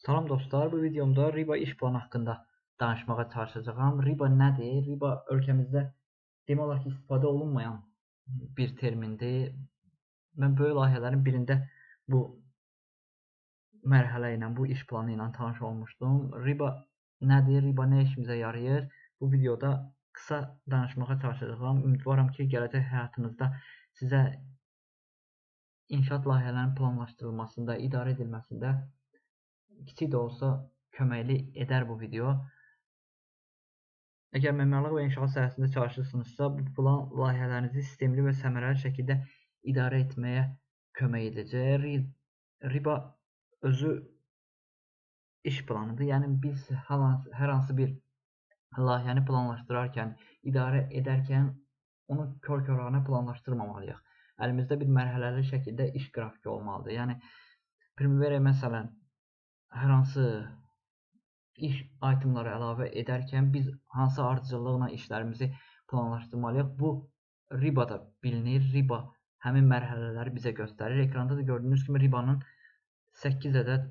Salam dostlar, bu videomda riba iş planı haqqında danışmağa çalışacağım. Riba nədir? Riba ölkəmizdə demək olar ki, istifadə olunmayan bir termindir. Mən böyük layihələrin birində bu mərhələ ilə, bu iş planı ilə tanış olmuşdum. Riba nədir? Riba nə işimizə yarayır? Bu videoda qısa danışmağa çalışacağam. Ümidvaram ki, gələcək həyatınızda sizə inşaat layihələrinin planlaşdırılmasında, idarə edilməsində kiçik də olsa köməkli edər bu video. Əgər memarlıq və inşaat sahəsində çalışırsınızsa, bu plan layihələrinizi sistemli və səmərəli şəkildə idarə etməyə kömək edəcək. Riba özü iş planıdır. Yəni biz hər hansı bir layihəni planlaşdırarkən, idarə edərkən onu kör-körənə planlaşdırmamalıyıq. Əlimizdə bir mərhələli şəkildə iş qrafiki olmalıdır. Yəni Primavera məsələn hər hansı iş itemları əlavə edərkən biz hansı ardıcıllıqla işlərimizi planlaşdırmalıyıq. Bu riba da bilinir. Riba həmin mərhələləri bizə göstərir. Ekranda da gördüyünüz kimi ribanın 8 ədəd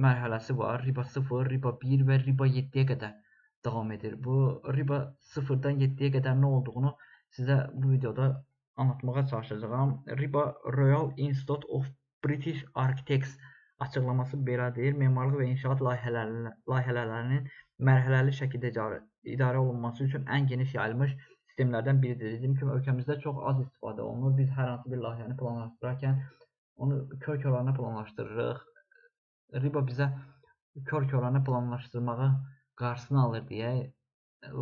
mərhələsi var. Riba 0, riba 1 və riba 7-yə qədər davam edir. Bu riba 0-dan 7-yə qədər nə olduğunu sizə bu videoda anlatmağa çalışacağam. Riba Royal Institute of British Architects açıqlaması belədir. Memarlıq və inşaat layihələrinin mərhələli şəkildə idarə olunması üçün ən geniş yayılmış sistemlərdən biridir. Dediyim kimi, ölkəmizdə çox az istifadə olunur. Biz hər hansı bir layihəni planlaşdırarkən onu kör-körənə planlaşdırırıq. Riba bizə kör-körənə planlaşdırmağı qarşısını alır deyə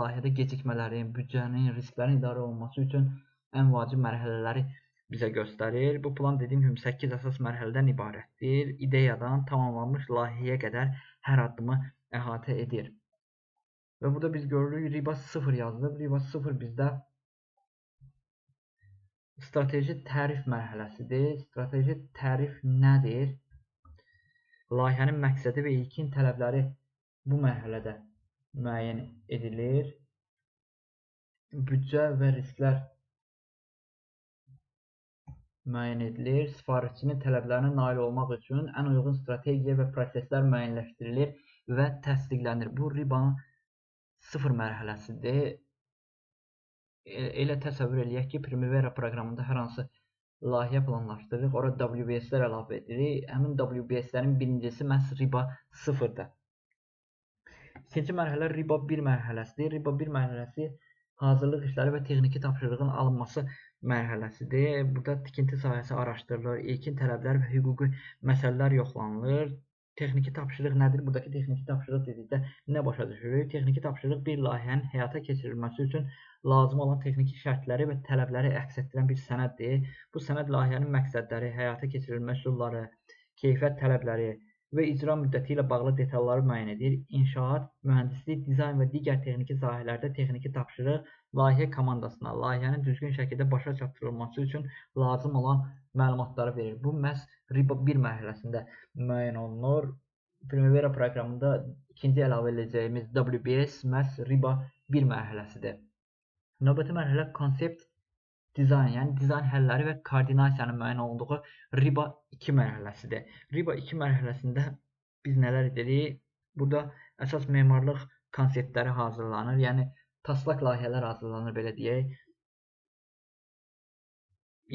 layihədə gecikmələrin, büdcənin, risklərin idarə olunması üçün ən vacib mərhələləri bizə göstərir. Bu plan dediyim kimi 8 əsas mərhələdən ibarətdir. İdeyadan tamamlanmış layihəyə qədər hər addımı əhatə edir. Və burada biz görürük, riba 0 yazılıb. Riba 0 bizdə strateji tərif mərhələsidir. Strateji tərif nədir? Layihənin məqsədi və ilkin tələbləri bu mərhələdə müəyyən edilir. Büdcə və risklər müəyyən edilir. Sifarişçinin tələblərinə nail olmaq üçün ən uyğun strategiya və proseslər müəyyənləşdirilir və təsdiqlənir. Bu ribanın 0 mərhələsidir. Elə təsəvvür eləyək ki, Primavera proqramında hər hansı layihə planlaşdırırıq. Ora WBS-lər əlavə edirik. Həmin WBS-lərin birincisi məhz riba 0-dır. İkinci mərhələ riba 1 mərhələsidir. Riba 1 mərhələsi hazırlıq işləri və texniki tapşırığın alınması mərhələsidir. Burada tikinti sahəsi araşdırılır, ilkin tələblər və hüquqi məsələlər yoxlanılır. Texniki tapşırıq nədir? Buradakı texniki tapşırıq dedikdə nə başa düşürük? Texniki tapşırıq bir layihənin həyata keçirilməsi üçün lazım olan texniki şərtləri və tələbləri əks etdirən bir sənəddir. Bu sənəd layihənin məqsədləri, həyata keçirilmə üsulları, keyfiyyət tələbləri və icra müddəti ilə bağlı detalları müəyyən edir. İnşaat, mühəndislik, dizayn və digər texniki sahələrdə texniki tapşırıq layihə komandasına layihənin düzgün şəkildə başa çatdırılması üçün lazım olan məlumatları verir. Bu məhz riba 1 mərhələsində müəyyən olunur. Primavera proqramında ikinci əlavə edəcəyimiz WBS məhz riba 1 mərhələsidir. Növbəti mərhələ konsept dizayn, yəni dizayn həlləri və koordinasiyanın müəyyən olunduğu riba 2 mərhələsidir. Riba 2 mərhələsində biz nələr edirik? Burada əsas memarlıq konseptləri hazırlanır, yəni taslaq layihələr hazırlanır, belə deyək.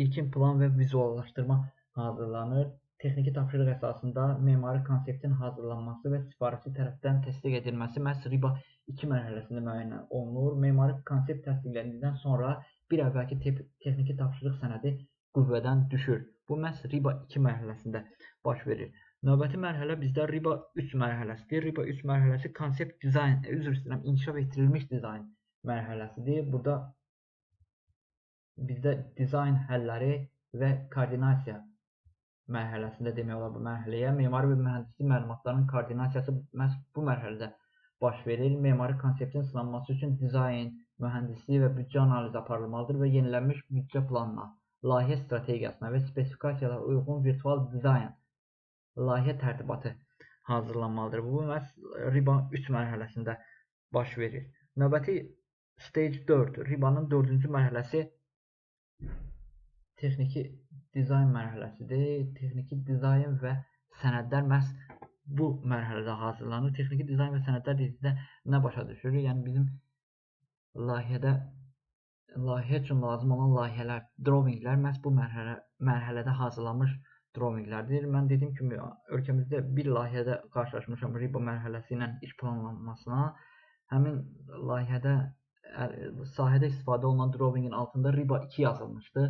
İlkin plan və vizuallaşdırma hazırlanır. Texniki tapşırıq əsasında memari konseptin hazırlanması və sifarişçi tərəfdən təsdiq edilməsi məhz riba 2 mərhələsində müəyyən olunur. Memari konsept təsdiqləndikdən sonra bir əvvəlki texniki tapşırıq sənədi qüvvədən düşür. Bu məhz riba 2 mərhələsində baş verir. Növbəti mərhələ bizdə riba 3 mərhələsidir. Riba 3 mərhələsi konsept dizayn, inkişaf etdirilmiş dizayn mərhələsidir. Burada bizdə dizayn həlləri və koordinasiya mərhələsində demək olar bu mərhələyə. Memari və mühəndislik məlumatlarının koordinasiyası məhz bu mərhələdə baş verir. Memari konseptin sınanması üçün dizayn, mühəndislik və büdcə analizi aparılmalıdır və yenilənmiş büdcə planına, layihə strategiyasına və spesifikasiyalara uyğun virtual dizayn, layihə tərtibatı hazırlanmalıdır. Bu məhz riba 3 mərhələsində baş verir. Növbəti stage 4, ribanın 4-cü mərhələsi texniki dizayn mərhələsidir. Texniki dizayn və sənədlər məhz bu mərhələdə hazırlanır. Texniki dizayn və sənədlər dedikdə nə başa düşürük? Yəni bizim layihə üçün lazım olan layihələr, drawinglər məhz bu mərhələdə hazırlanmış drawinglərdir. Mən dediyim kimi ölkəmizdə bir layihədə qarşılaşmışam RIBA mərhələsi ilə iş planlanmasına. Həmin layihədə sahədə istifadə olunan drawingin altında RIBA 2 yazılmışdı.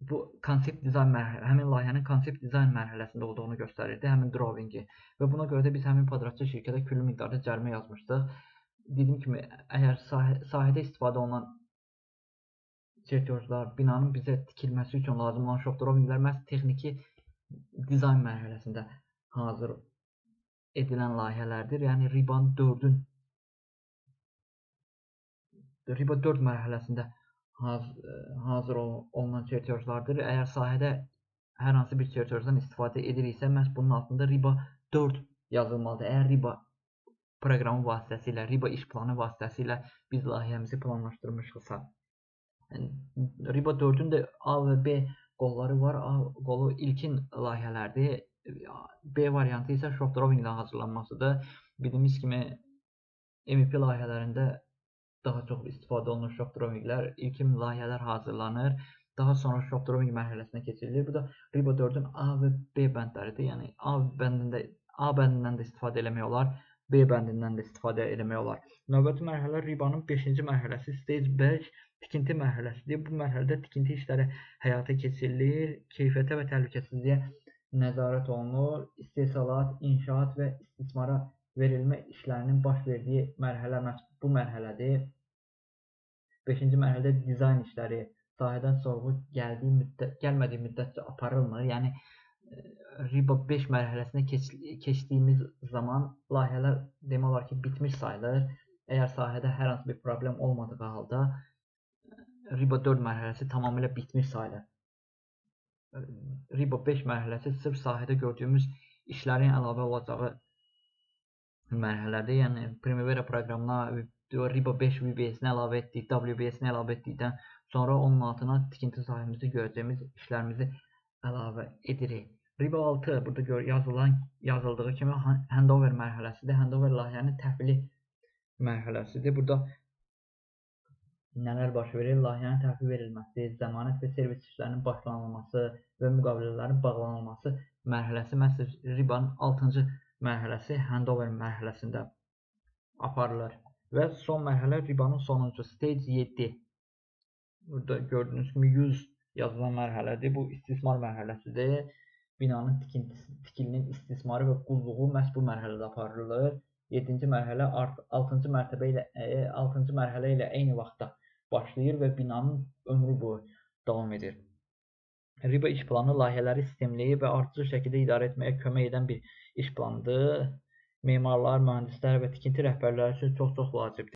Bu konsept dizayn həmin layihənin konsept dizayn mərhələsində olduğunu göstərirdi, həmin drawingi. Və buna görə də biz həmin podratçı şirkətə külli miqdarda cərimə yazmışdıq. Dediyim kimi, əgər sahədə istifadə olunan çertyojlar, binanın bizə tikilməsi üçün lazım olan shop drawinglər məhz texniki dizayn mərhələsində hazır edilən layihələrdir. Yəni RIBA 4 mərhələsində hazır olunan çertyojlardır. Əgər sahədə hər hansı bir çertyojdan istifadə ediriksə, məhz bunun altında RIBA 4 yazılmalıdır. Əgər RIBA proqramı vasitəsilə, RIBA iş planı vasitəsilə biz layihəmizi planlaşdırmışıqsa. RIBA 4-ün də A və B qolları var. A qolu ilkin layihələrdir. B variantı isə shop drawing ilə hazırlanmasıdır. Bildiyimiz kimi MEP layihələrində daha çox istifadə olunan shop drawinglər, ilkin layihələr hazırlanır. Daha sonra shop drawing mərhələsinə keçirilir. Bu da RIBA 4-ün A və B bəndləridir. Yəni A bəndindən də istifadə eləmək olar, B bəndindən də istifadə eləmək olar. Növbəti mərhələ RIBA-nın 5-ci mərhələsi Stage 5 tikinti mərhələsidir. Bu mərhələdə tikinti işləri həyata keçirilir, keyfiyyətə və təhlükəsizliyə nəzarət olunur, istehsalat, inşaat və istismara verilmə işlərinin baş verdiyi mərhələ bu mərhələdir. 5-ci mərhələdə dizayn işləri sahədən sorğu gəlmədiyi müddətcə aparılmır. Yəni RIBA 5 mərhələsinə keçdiyimiz zaman layihələr demək olar ki, bitmiş sayılır. Əgər sahədə hər hansı bir problem olmadığı halda RIBA 4 mərhələsi tamamilə bitmiş sayılır. RIBA 5 mərhələsi sırf sahədə gördüyümüz işlərin əlavə olacağı mərhələdir. Yəni Primavera proqramına RIBA 5 VBS-ni əlavə etdik, WBS-ni əlavə etdikdən sonra onun altına tikinti sahəmizdə görəcəyimiz işlərimizi əlavə edirik. RIBA 6 burada yazıldığı kimi handover mərhələsidir. Handover layihənin təhvili mərhələsidir. Burada nələr baş verir? Layihənin təhvil verilməsi, zəmanət və servis işlərinin başlanılması və müqavilələrin bağlanılması mərhələsi məhz RIBA-nın 6-cı mərhələsi handover mərhələsində aparılır. Və son mərhələ RIBA-nın sonuncu, Stage 7. Burada gördüyünüz kimi 100 yazılan mərhələdir. Bu istismar mərhələsidir. Binanın tikilinin istismarı və qulluğu məhz bu mərhələdə aparılır. 7-ci mərhələ 6-cı mərhələ ilə eyni vaxtda başlayır və binanın ömrü boyu davam edir. RIBA iş planı layihələri sistemli və ardıcıl şəkildə idarə etməyə kömək edən bir iş planıdır. Memarlar, mühəndislər və tikinti rəhbərləri üçün çox vacibdir.